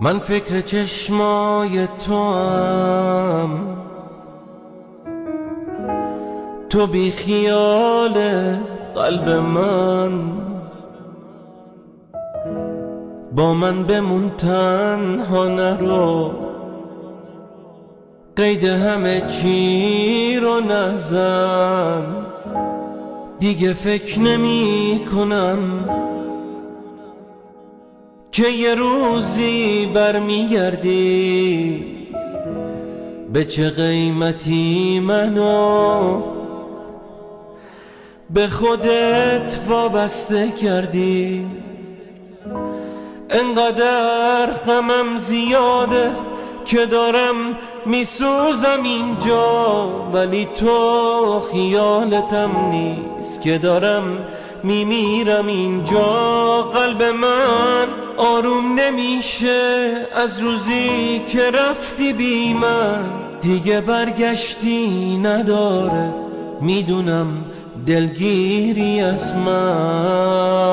من فکر چشمای توام، تو بی خیال قلب من. با من بمون تنها نرو، قید همه چی رو نزن. دیگه فکر نمی کنم که یه روزی برمیگردی. به چه قیمتی منو به خودت وابسته کردی. انقدر غمم زیاده که دارم میسوزم اینجا، ولی تو خیالتم نیست که دارم میمیرم اینجا. قلب من آروم نمیشه از روزی که رفتی بی من. دیگه برگشتی نداره، میدونم دلگیری از من.